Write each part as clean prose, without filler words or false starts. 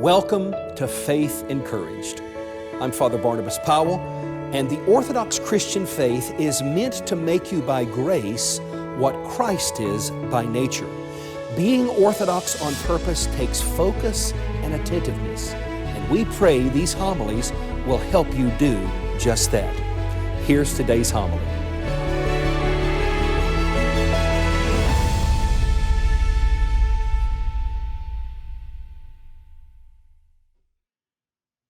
Welcome to Faith Encouraged. I'm Father Barnabas Powell, and the Orthodox Christian faith is meant to make you by grace what Christ is by nature. Being Orthodox on purpose takes focus and attentiveness, and we pray these homilies will help you do just that. Here's today's homily.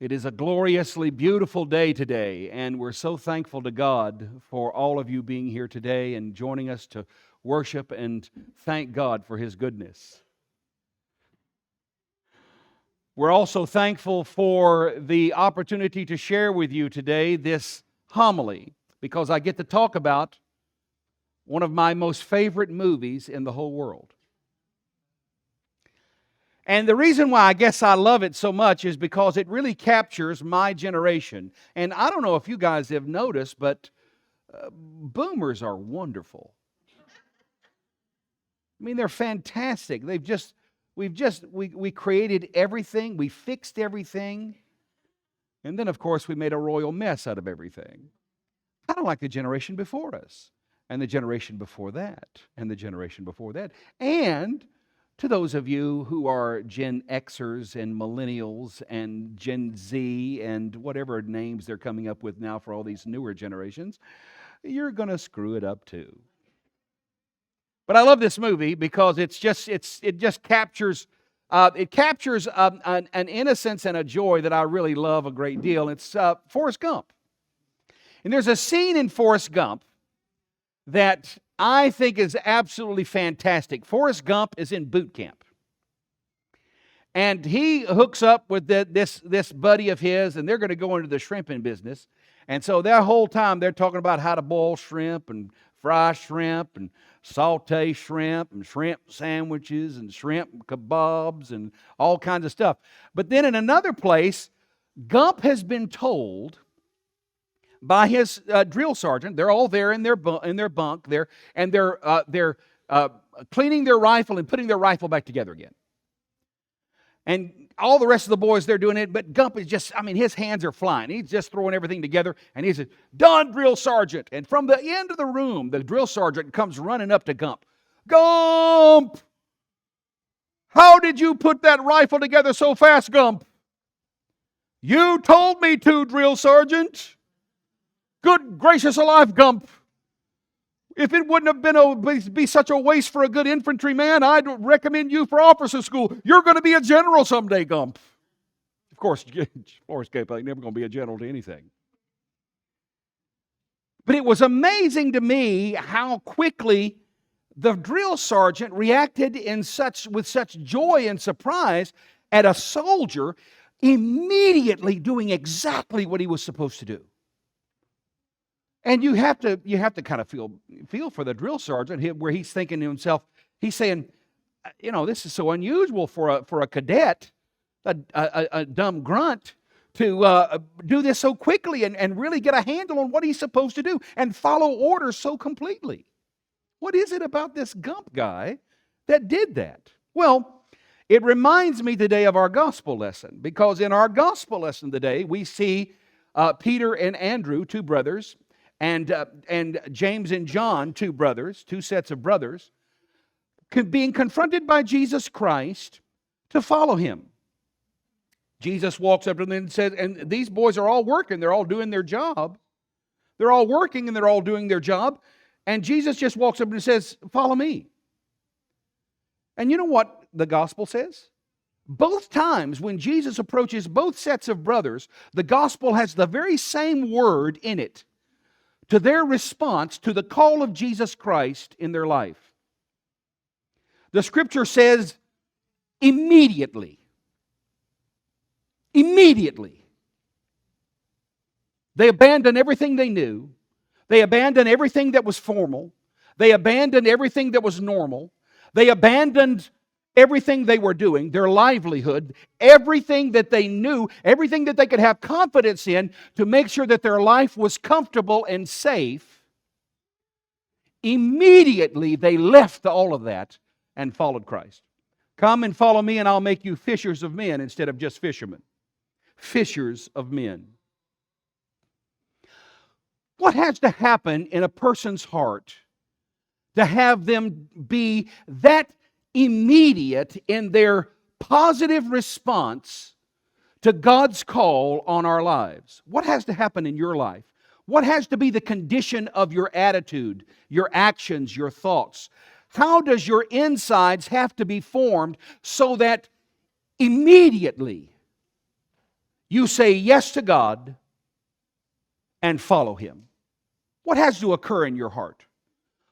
It is a gloriously beautiful day today, and we're so thankful to God for all of you being here today and joining us to worship and thank God for His goodness. We're also thankful for the opportunity to share with you today this homily, because I get to talk about one of my most favorite movies in the whole world. And the reason why I guess I love it so much is because it really captures my generation. And I don't know if you guys have noticed, but boomers are wonderful. I mean, they're fantastic. We created everything, we fixed everything, and then, of course, we made a royal mess out of everything. I don't like the generation before us, and the generation before that, and the generation before that, and to those of you who are Gen Xers and Millennials and Gen Z and whatever names they're coming up with now for all these newer generations, you're going to screw it up too. But I love this movie because it just captures an innocence and a joy that I really love a great deal. It's Forrest Gump. And there's a scene in Forrest Gump that I think is absolutely fantastic. Forrest Gump is in boot camp. And he hooks up with this buddy of his, and they're going to go into the shrimping business. And so that whole time they're talking about how to boil shrimp and fry shrimp and saute shrimp and shrimp sandwiches and shrimp kebabs and all kinds of stuff. But then in another place, Gump has been told by his drill sergeant. They're all there in their bunk there, and they're cleaning their rifle and putting their rifle back together again. And all the rest of the boys, they're doing it, but Gump is just, his hands are flying. He's just throwing everything together, and he says, "Done, drill sergeant." And from the end of the room, the drill sergeant comes running up to Gump. "Gump! How did you put that rifle together so fast, Gump?" "You told me to, drill sergeant." "Good gracious alive, Gump. If it wouldn't have be such a waste for a good infantryman, I'd recommend you for officer school. You're going to be a general someday, Gump." Of course, Forrest Gump ain't never going to be a general to anything. But it was amazing to me how quickly the drill sergeant reacted with such joy and surprise at a soldier immediately doing exactly what he was supposed to do. And you have to kind of feel for the drill sergeant, where he's thinking to himself, he's saying, this is so unusual for a cadet, a dumb grunt, to do this so quickly and really get a handle on what he's supposed to do and follow orders so completely. What is it about this Gump guy that did that? Well, it reminds me today of our gospel lesson, because in our gospel lesson today, we see Peter and Andrew, two brothers, and James and John, two brothers, two sets of brothers, being confronted by Jesus Christ to follow Him. Jesus walks up to them and says, and these boys are all working, they're all doing their job. They're all working and they're all doing their job. And Jesus just walks up and says, "Follow me." And you know what the gospel says? Both times when Jesus approaches both sets of brothers, the gospel has the very same word in it to their response to the call of Jesus Christ in their life. The scripture says, immediately. Immediately. They abandoned everything they knew. They abandoned everything that was formal. They abandoned everything that was normal. They abandoned everything they were doing, their livelihood, everything that they knew, everything that they could have confidence in to make sure that their life was comfortable and safe. Immediately they left all of that and followed Christ. Come and follow me, and I'll make you fishers of men instead of just fishermen. Fishers of men. What has to happen in a person's heart to have them be that immediate in their positive response to God's call on our lives? What has to happen in your life? What has to be the condition of your attitude, your actions, your thoughts? How does your insides have to be formed so that immediately you say yes to God and follow Him? What has to occur in your heart?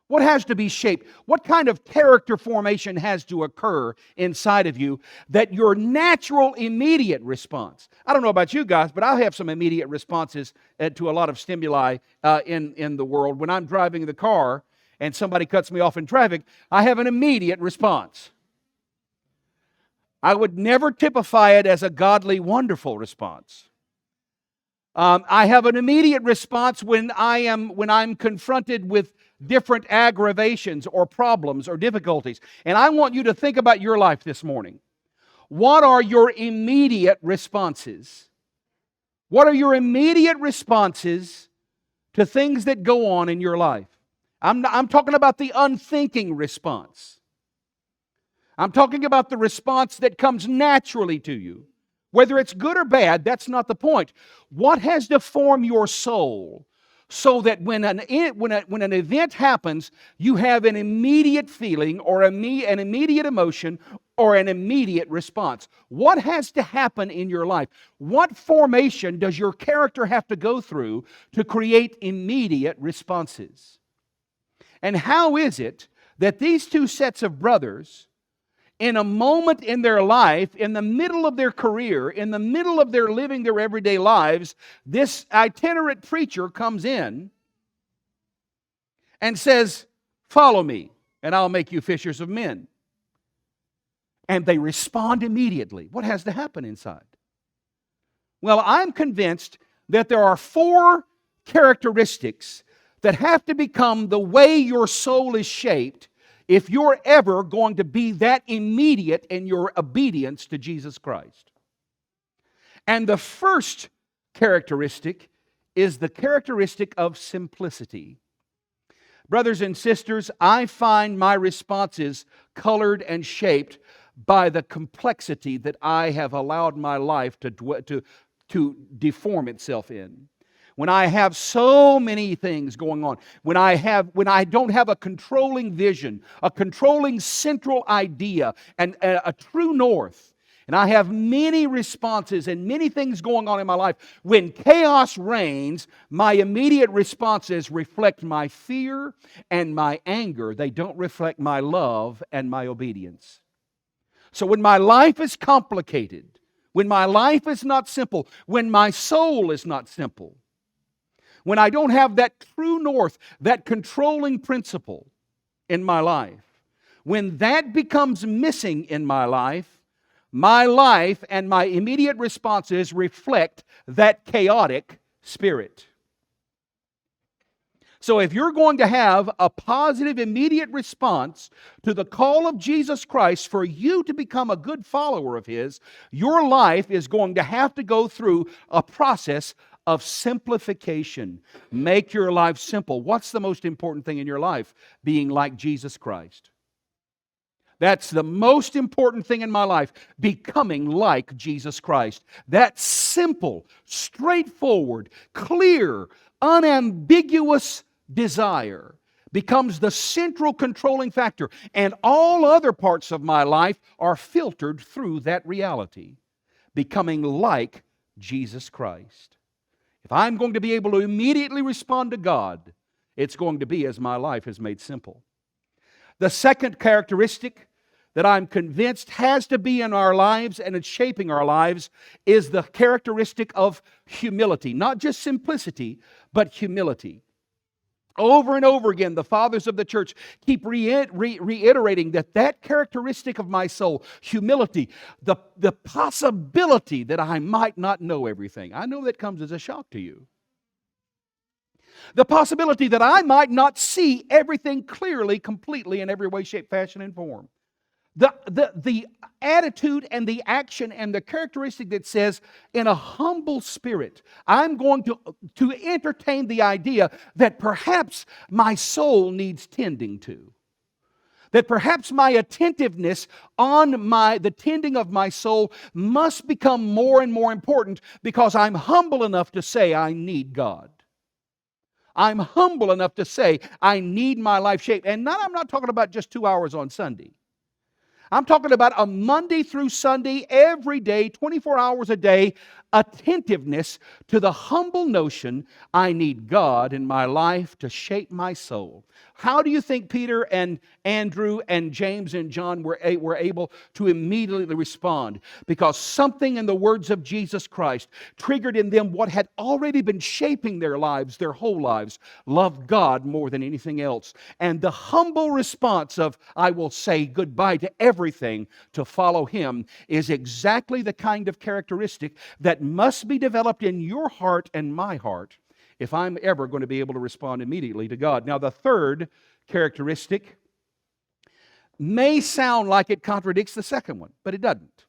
What has to be shaped? What kind of character formation has to occur inside of you that your natural immediate response? I don't know about you guys, but I have some immediate responses to a lot of stimuli in the world. When I'm driving the car and somebody cuts me off in traffic, I have an immediate response. I would never typify it as a godly, wonderful response. I have an immediate response when I'm confronted with different aggravations or problems or difficulties. And I want you to think about your life this morning. What are your immediate responses? What are your immediate responses to things that go on in your life? I'm talking about the unthinking response. I'm talking about the response that comes naturally to you. Whether it's good or bad, that's not the point. What has to form your soul so that when an event happens, you have an immediate feeling or an immediate emotion or an immediate response? What has to happen in your life? What formation does your character have to go through to create immediate responses? And how is it that these two sets of brothers, in a moment in their life, in the middle of their career, in the middle of their living their everyday lives, this itinerant preacher comes in and says, "Follow me, and I'll make you fishers of men." And they respond immediately. What has to happen inside? Well, I'm convinced that there are 4 characteristics that have to become the way your soul is shaped if you're ever going to be that immediate in your obedience to Jesus Christ. And the first characteristic is the characteristic of simplicity. Brothers and sisters, I find my responses colored and shaped by the complexity that I have allowed my life to deform itself in. When I have so many things going on, when I don't have a controlling vision, a controlling central idea, and a true north, and I have many responses and many things going on in my life, when chaos reigns, my immediate responses reflect my fear and my anger. They don't reflect my love and my obedience. So when my life is complicated, when my life is not simple, when my soul is not simple, when I don't have that true north, that controlling principle in my life, when that becomes missing in my life and my immediate responses reflect that chaotic spirit. So if you're going to have a positive immediate response to the call of Jesus Christ for you to become a good follower of His, your life is going to have to go through a process of simplification. Make your life simple. What's the most important thing in your life? Being like Jesus Christ. That's the most important thing in my life, becoming like Jesus Christ. That simple, straightforward, clear, unambiguous desire becomes the central controlling factor, and all other parts of my life are filtered through that reality, becoming like Jesus Christ. If I'm going to be able to immediately respond to God, it's going to be as my life is made simple. The second characteristic that I'm convinced has to be in our lives and it's shaping our lives is the characteristic of humility. Not just simplicity, but humility. Over and over again, the fathers of the church keep reiterating that characteristic of my soul, humility, the possibility that I might not know everything. I know that comes as a shock to you. The possibility that I might not see everything clearly, completely, in every way, shape, fashion, and form. The attitude and the action and the characteristic that says, in a humble spirit, I'm going to entertain the idea that perhaps my soul needs tending to. That perhaps my attentiveness on the tending of my soul must become more and more important because I'm humble enough to say I need God. I'm humble enough to say I need my life shaped. And I'm not talking about just 2 hours on Sunday. I'm talking about a Monday through Sunday, every day, 24 hours a day, attentiveness to the humble notion I need God in my life to shape my soul. How do you think Peter and Andrew and James and John were able to immediately respond? Because something in the words of Jesus Christ triggered in them what had already been shaping their lives, their whole lives. Love God more than anything else. And the humble response of, I will say goodbye to everything to follow Him, is exactly the kind of characteristic that must be developed in your heart and my heart if I'm ever going to be able to respond immediately to God. Now, the third characteristic may sound like it contradicts the second one, but it doesn't.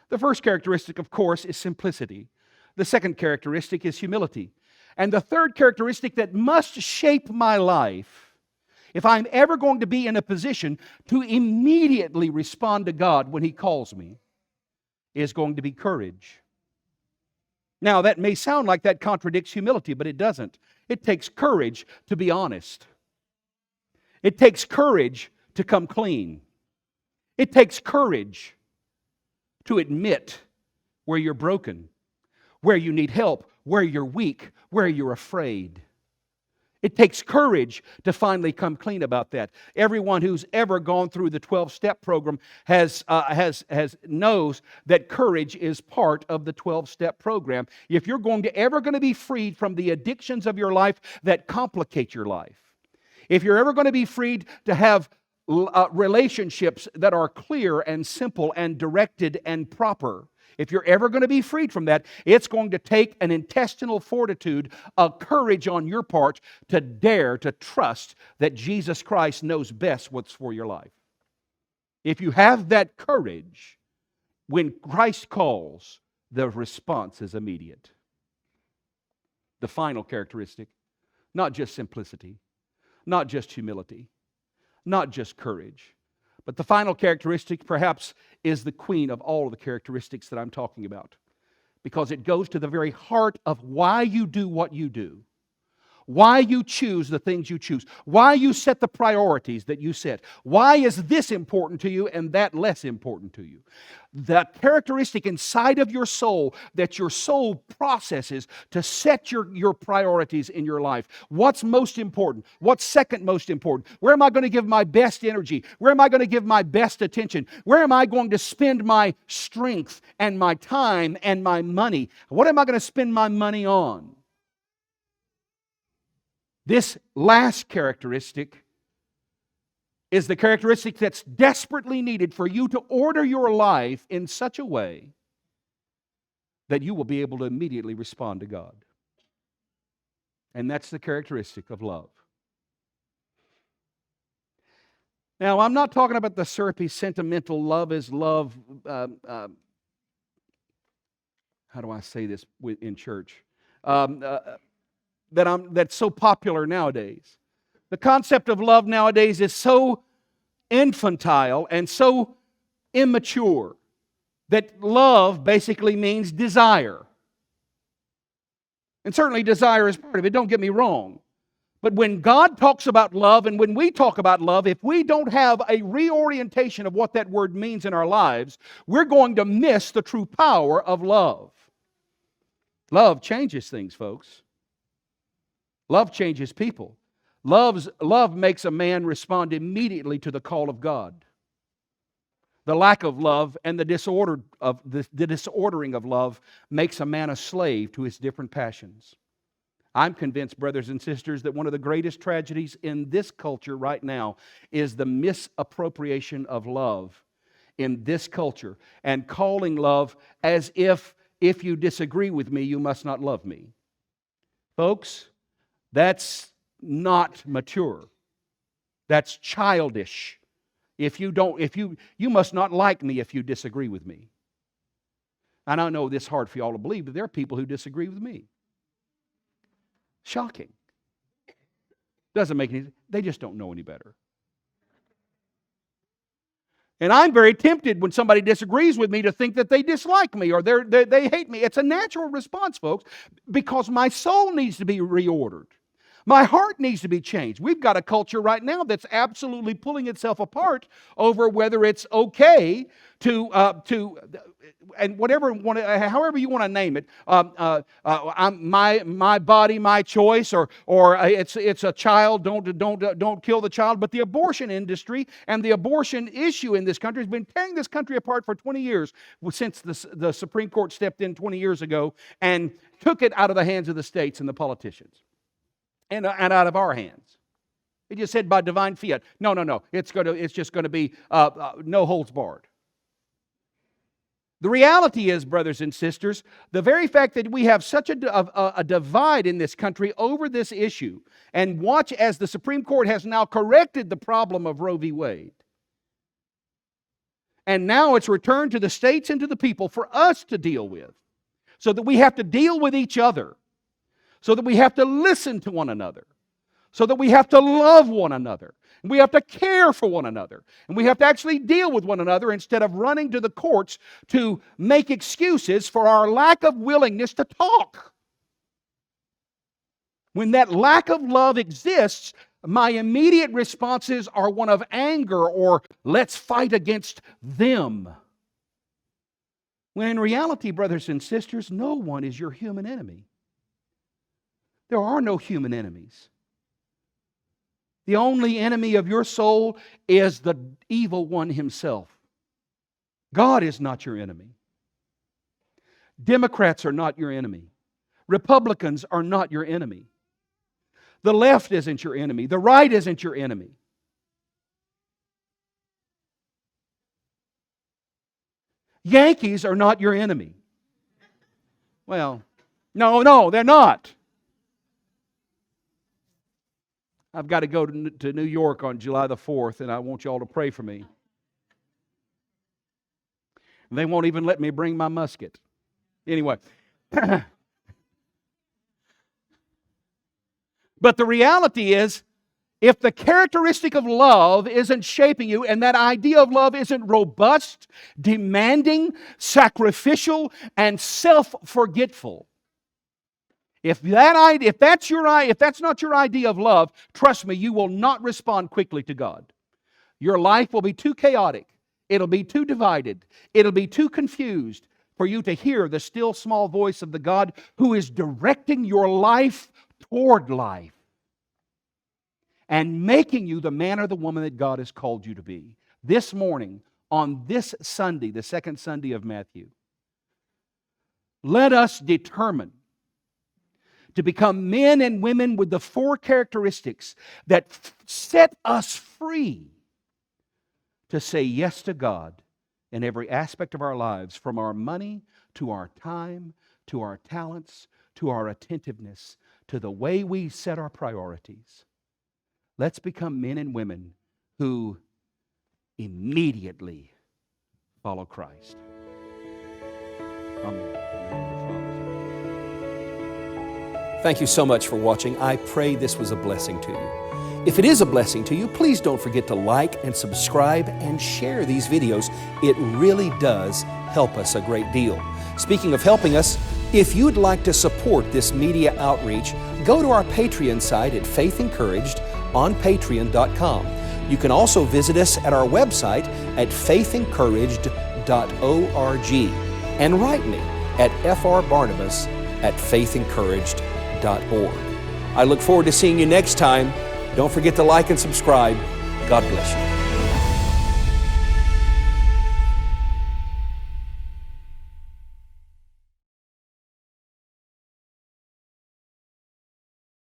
The first characteristic, of course, is simplicity. The second characteristic is humility. And the third characteristic that must shape my life, if I'm ever going to be in a position to immediately respond to God when He calls me, is going to be courage. Now, that may sound like that contradicts humility, but it doesn't. It takes courage to be honest. It takes courage to come clean. It takes courage to admit where you're broken, where you need help, where you're weak, where you're afraid. It takes courage to finally come clean about that. Everyone who's ever gone through the 12-step program knows that courage is part of the 12-step program. If you're ever going to be freed from the addictions of your life that complicate your life, if you're ever going to be freed to have relationships that are clear and simple and directed and proper, if you're ever going to be freed from that, it's going to take an intestinal fortitude, a courage on your part to dare to trust that Jesus Christ knows best what's for your life. If you have that courage, when Christ calls, the response is immediate. The final characteristic, not just simplicity, not just humility, not just courage, but the final characteristic, perhaps, is the queen of all of the characteristics that I'm talking about. Because it goes to the very heart of why you do what you do. Why you choose the things you choose. Why you set the priorities that you set. Why is this important to you and that less important to you? That characteristic inside of your soul that your soul processes to set your priorities in your life. What's most important? What's second most important? Where am I going to give my best energy? Where am I going to give my best attention? Where am I going to spend my strength and my time and my money? What am I going to spend my money on? This last characteristic is the characteristic that's desperately needed for you to order your life in such a way that you will be able to immediately respond to God. And that's the characteristic of love. Now, I'm not talking about the syrupy, sentimental love is love. How do I say this in church? That's so popular nowadays. The concept of love nowadays is so infantile and so immature that love basically means desire. And certainly desire is part of it, don't get me wrong. But when God talks about love and when we talk about love, if we don't have a reorientation of what that word means in our lives, we're going to miss the true power of love. Love changes things, folks. Love changes people. Love makes a man respond immediately to the call of God. The lack of love and the disordering of love makes a man a slave to his different passions. I'm convinced, brothers and sisters, that one of the greatest tragedies in this culture right now is the misappropriation of love in this culture and calling love as if you disagree with me, you must not love me. Folks, that's not mature. That's childish. You must not like me if you disagree with me. And I know this is hard for y'all to believe, but there are people who disagree with me. Shocking. Doesn't make any sense. They just don't know any better. And I'm very tempted when somebody disagrees with me to think that they dislike me or they hate me. It's a natural response, folks, because my soul needs to be reordered. My heart needs to be changed. We've got a culture right now that's absolutely pulling itself apart over whether it's okay to and however you want to name it, my body, my choice, or it's a child. Don't kill the child. But the abortion industry and the abortion issue in this country has been tearing this country apart for 20 years since the Supreme Court stepped in 20 years ago and took it out of the hands of the states and the politicians. And out of our hands. It just said by divine fiat. No. It's just going to be no holds barred. The reality is, brothers and sisters, the very fact that we have such a divide in this country over this issue, and watch as the Supreme Court has now corrected the problem of Roe v. Wade. And now it's returned to the states and to the people for us to deal with, so that we have to deal with each other. So that we have to listen to one another. So that we have to love one another. And we have to care for one another. And we have to actually deal with one another instead of running to the courts to make excuses for our lack of willingness to talk. When that lack of love exists, my immediate responses are one of anger or let's fight against them. When in reality, brothers and sisters, no one is your human enemy. There are no human enemies. The only enemy of your soul is the evil one himself. God is not your enemy. Democrats are not your enemy. Republicans are not your enemy. The left isn't your enemy. The right isn't your enemy. Yankees are not your enemy. Well, no, they're not. I've got to go to New York on July the 4th, and I want you all to pray for me. They won't even let me bring my musket. Anyway. But the reality is, if the characteristic of love isn't shaping you, and that idea of love isn't robust, demanding, sacrificial, and self-forgetful, if that's not your idea of love, trust me, you will not respond quickly to God. Your life will be too chaotic. It'll be too divided. It'll be too confused for you to hear the still small voice of the God who is directing your life toward life and making you the man or the woman that God has called you to be. This morning, on this Sunday, the second Sunday of Matthew, let us determine to become men and women with the four characteristics that set us free to say yes to God in every aspect of our lives, from our money to our time, to our talents, to our attentiveness, to the way we set our priorities. Let's become men and women who immediately follow Christ. Amen. Thank you so much for watching. I pray this was a blessing to you. If it is a blessing to you, please don't forget to like and subscribe and share these videos. It really does help us a great deal. Speaking of helping us, if you'd like to support this media outreach, go to our Patreon site at Faith Encouraged on patreon.com. You can also visit us at our website at faithencouraged.org and write me at frbarnabas@faithencouraged.org. I look forward to seeing you next time. Don't forget to like and subscribe. God bless you.